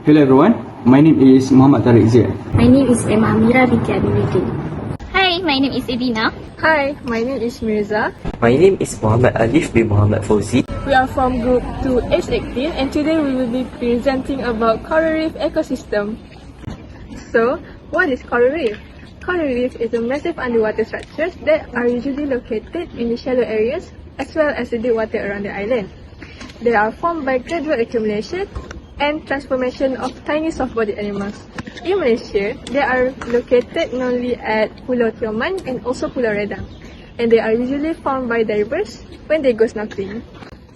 Hello everyone, my name is Muhammad Tariq Zia. My name is Emma Amira binti Aminuddin. Hi, my name is Edina. Hi, my name is Mirza. My name is Muhammad Alif bin Muhammad Fauzi. We are from Group 2 S18 and today we will be presenting about Coral Reef Ecosystem. So, what is Coral Reef? Coral Reef is a massive underwater structures that are usually located in the shallow areas as well as the deep water around the island. They are formed by gradual accumulation and transformation of tiny soft-bodied animals. In Malaysia, they are located mainly at Pulau Tioman and also Pulau Redang, and they are usually found by divers when they go snorkeling.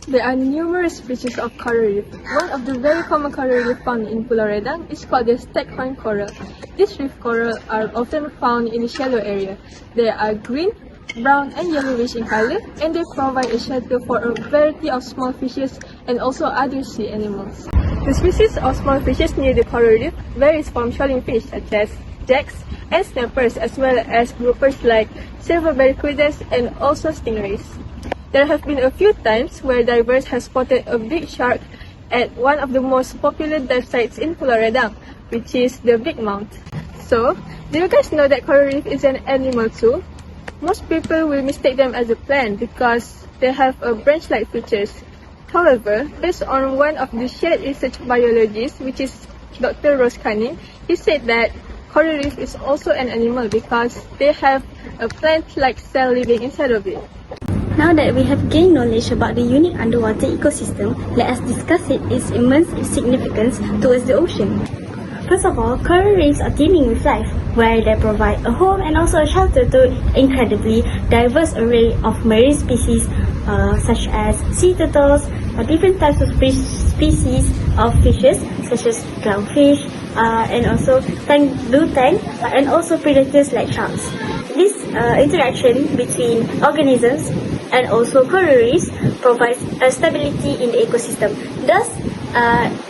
There are numerous species of coral reef. One of the very common coral reef found in Pulau Redang is called the staghorn coral. These reef coral are often found in the shallow area. They are green, brown and yellowish in color, and they provide a shelter for a variety of small fishes and also other sea animals. The species of small fishes near the coral reef varies from shoaling fish such as jacks and snappers, as well as groupers like silver barracudas and also stingrays. There have been a few times where divers have spotted a big shark at one of the most popular dive sites in Pulau Redang, which is the Big Mount. So, do you guys know that coral reef is an animal too? Most people will mistake them as a plant because they have a branch-like features. However, based on one of the shared research biologists, which is Dr. Rose Cunning, he said that coral reef is also an animal because they have a plant-like cell living inside of it. Now that we have gained knowledge about the unique underwater ecosystem, let us discuss its immense significance towards the ocean. First of all, coral reefs are teeming with life, where they provide a home and also a shelter to incredibly diverse array of marine species such as sea turtles, different types of species of fishes such as clownfish, and also blue tang, and also predators like sharks. This interaction between organisms and also coral reefs provides a stability in the ecosystem. Thus,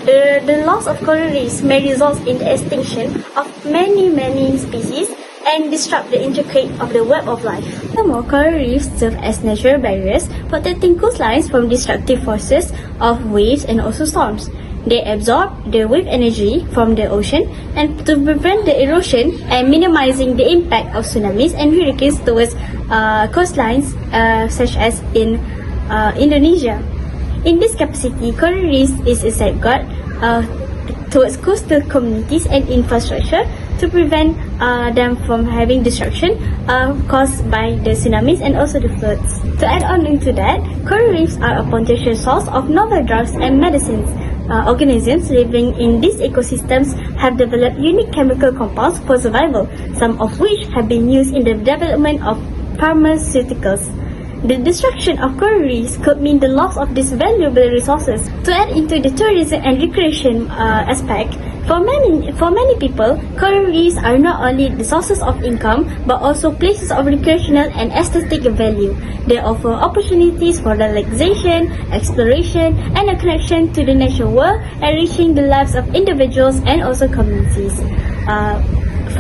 the loss of coral reefs may result in the extinction of many species and disrupt the intricate of the web of life. Furthermore, coral reefs serve as natural barriers, protecting coastlines from destructive forces of waves and also storms. They absorb the wave energy from the ocean and to prevent the erosion and minimizing the impact of tsunamis and hurricanes towards coastlines such as in Indonesia. In this capacity, coral reefs is a safeguard towards coastal communities and infrastructure to prevent them from having destruction caused by the tsunamis and also the floods. To add on into that, coral reefs are a potential source of novel drugs and medicines. Organisms living in these ecosystems have developed unique chemical compounds for survival, some of which have been used in the development of pharmaceuticals. The destruction of coral reefs could mean the loss of these valuable resources. To add into the tourism and recreation aspect, for many people, coral reefs are not only the sources of income but also places of recreational and aesthetic value. They offer opportunities for relaxation, exploration, and a connection to the natural world, enriching the lives of individuals and also communities.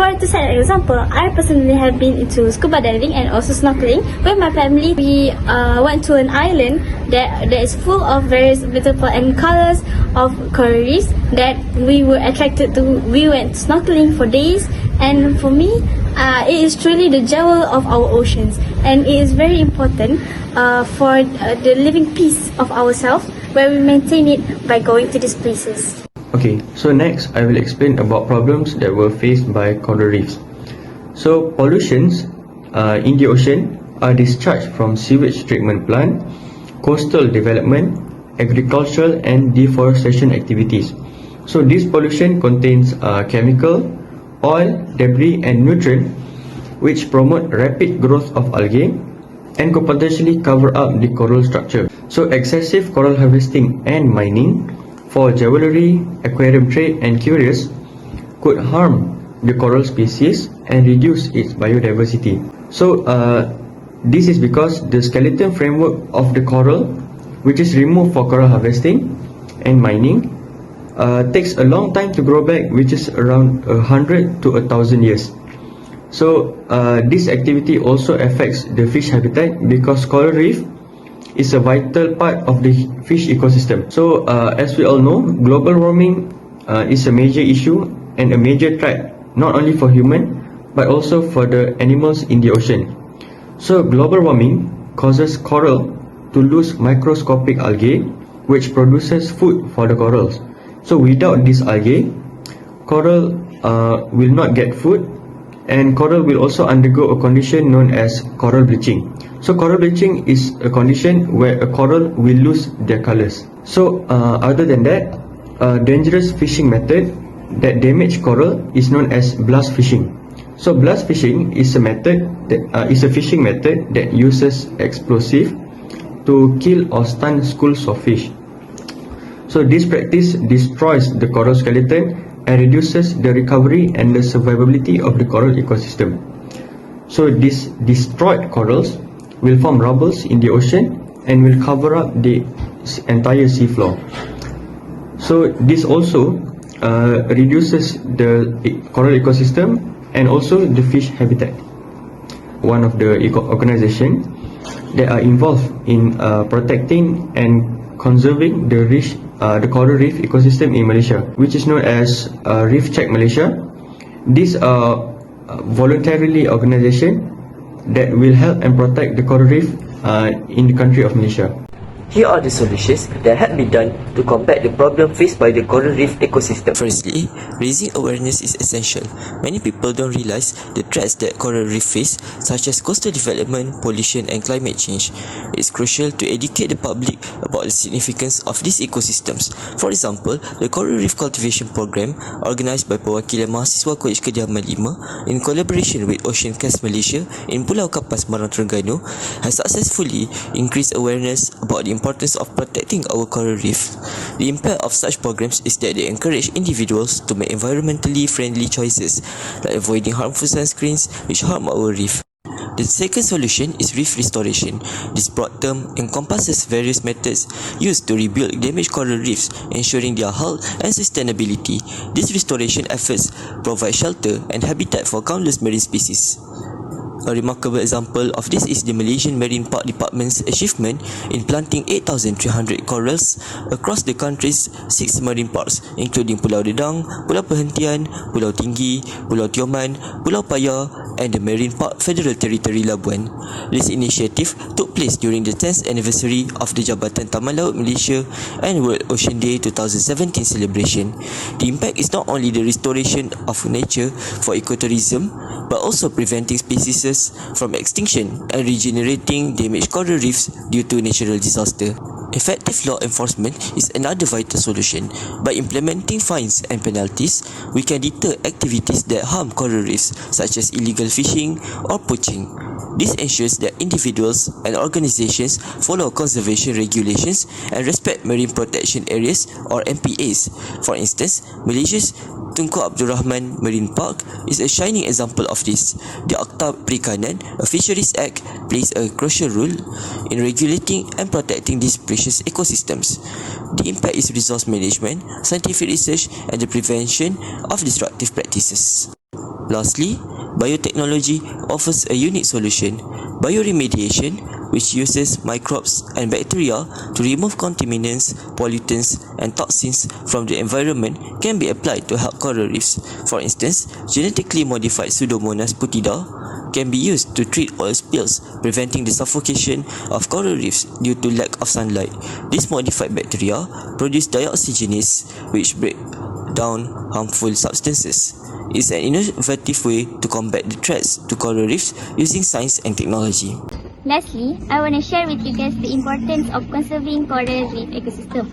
To set an example, I personally have been into scuba diving and also snorkeling with my family. We went to an island that is full of various beautiful and colors of coral reefs that we were attracted to. We went snorkeling for days, and for me, it is truly the jewel of our oceans, and it is very important for the living peace of ourselves, where we maintain it by going to these places. Okay, so next I will explain about problems that were faced by coral reefs. So pollutions in the ocean are discharged from sewage treatment plant, coastal development, agricultural and deforestation activities. So this pollution contains chemical, oil, debris and nutrient which promote rapid growth of algae and could potentially cover up the coral structure. So excessive coral harvesting and mining for jewelry, aquarium trade and curious could harm the coral species and reduce its biodiversity. So this is because the skeleton framework of the coral, which is removed for coral harvesting and mining, takes a long time to grow back, which is around 100 to 1,000 years. So this activity also affects the fish habitat because coral reef is a vital part of the fish ecosystem. So as we all know, global warming is a major issue and a major threat not only for human but also for the animals in the ocean. So global warming causes coral to lose microscopic algae which produces food for the corals. So without these algae, coral will not get food, and coral will also undergo a condition known as coral bleaching. So coral bleaching is a condition where a coral will lose their colors. So other than that, a dangerous fishing method that damage coral is known as blast fishing. So blast fishing is a fishing method that uses explosive to kill or stun schools of fish. So this practice destroys the coral skeleton and reduces the recovery and the survivability of the coral ecosystem. So these destroyed corals will form rubbles in the ocean and will cover up the entire seafloor. So this also reduces the coral ecosystem and also the fish habitat. One of the organizations that are involved in protecting and conserving the Coral Reef Ecosystem in Malaysia, which is known as Reef Check Malaysia. These are voluntarily organization that will help and protect the coral reef in the country of Malaysia. Here are the solutions that have been done to combat the problem faced by the coral reef ecosystem. Firstly, raising awareness is essential. Many people don't realize the threats that coral reef face, such as coastal development, pollution and climate change. It's crucial to educate the public about the significance of these ecosystems. For example, the Coral Reef Cultivation Program, organised by perwakilan mahasiswa Kolej Kediaman 5 in collaboration with Ocean Cast Malaysia in Pulau Kapas, Marang Terengganu, has successfully increased awareness about the importance of protecting our coral reef. The impact of such programs is that they encourage individuals to make environmentally friendly choices, like avoiding harmful sunscreens which harm our reef. The second solution is reef restoration. This broad term encompasses various methods used to rebuild damaged coral reefs, ensuring their health and sustainability. These restoration efforts provide shelter and habitat for countless marine species. A remarkable example of this is the Malaysian Marine Park Department's achievement in planting 8,300 corals across the country's 6 marine parks, including Pulau Dedang, Pulau Perhentian, Pulau Tinggi, Pulau Tioman, Pulau Paya and the Marine Park Federal Territory Labuan. This initiative took place during the 10th anniversary of the Jabatan Taman Laut Malaysia and World Ocean Day 2017 celebration. The impact is not only the restoration of nature for ecotourism, but also preventing species from extinction and regenerating damaged coral reefs due to natural disaster. Effective law enforcement is another vital solution. By implementing fines and penalties, we can deter activities that harm coral reefs, such as illegal fishing or poaching. This ensures that individuals and organizations follow conservation regulations and respect marine protection areas or MPAs. For instance, Malaysia's Tunku Abdul Rahman Marine Park is a shining example of this. The Akta Perikanan, a Fisheries Act, plays a crucial role in regulating and protecting these precious ecosystems. The impact is resource management, scientific research and the prevention of disruptive practices. Lastly, biotechnology offers a unique solution. Bioremediation, which uses microbes and bacteria to remove contaminants, pollutants and toxins from the environment, can be applied to help coral reefs. For instance, genetically modified Pseudomonas putida can be used to treat oil spills, preventing the suffocation of coral reefs due to lack of sunlight. These modified bacteria produce dioxygenase, which break down harmful substances. It's an innovative way to combat the threats to coral reefs using science and technology. Lastly, I want to share with you guys the importance of conserving coral reef ecosystem.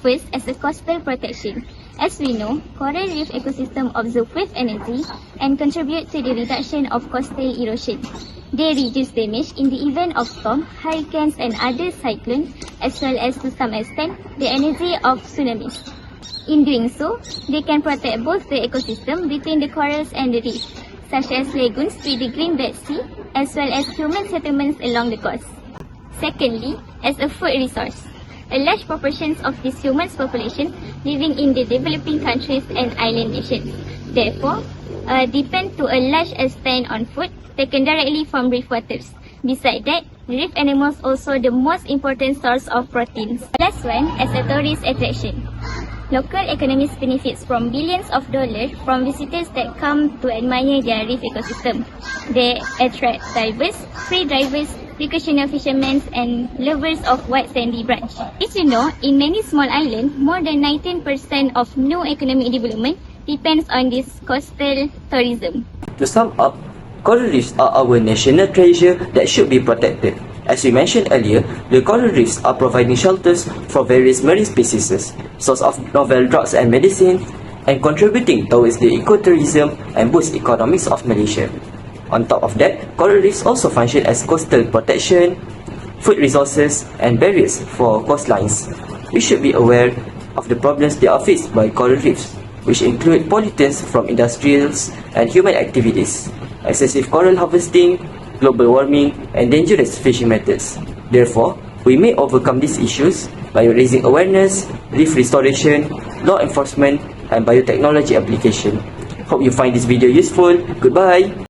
First, as a coastal protection. As we know, coral reef ecosystem observe wave energy and contribute to the reduction of coastal erosion. They reduce damage in the event of storm, hurricanes and other cyclones, as well as to some extent the energy of tsunamis. In doing so, they can protect both the ecosystem between the corals and the reef, such as lagoons with the Green Dead Sea, as well as human settlements along the coast. Secondly, as a food resource. A large proportion of this human population living in the developing countries and island nations, therefore, depend to a large extent on food taken directly from reef waters. Besides that, reef animals also the most important source of proteins. Last one, as a tourist attraction. Local economies benefits from billions of dollars from visitors that come to admire their reef ecosystem. They attract divers, free divers, recreational fishermen and lovers of white sandy branch. As you know, in many small islands, more than 19% of new economic development depends on this coastal tourism. To sum up, coral reefs are our national treasure that should be protected. As we mentioned earlier, the coral reefs are providing shelters for various marine species, source of novel drugs and medicine, and contributing towards the ecotourism and boost economics of Malaysia. On top of that, coral reefs also function as coastal protection, food resources, and barriers for coastlines. We should be aware of the problems that are faced by coral reefs, which include pollutants from industrials and human activities, excessive coral harvesting, global warming, and dangerous fishing methods. Therefore, we may overcome these issues by raising awareness, reef restoration, law enforcement, and biotechnology application. Hope you find this video useful. Goodbye!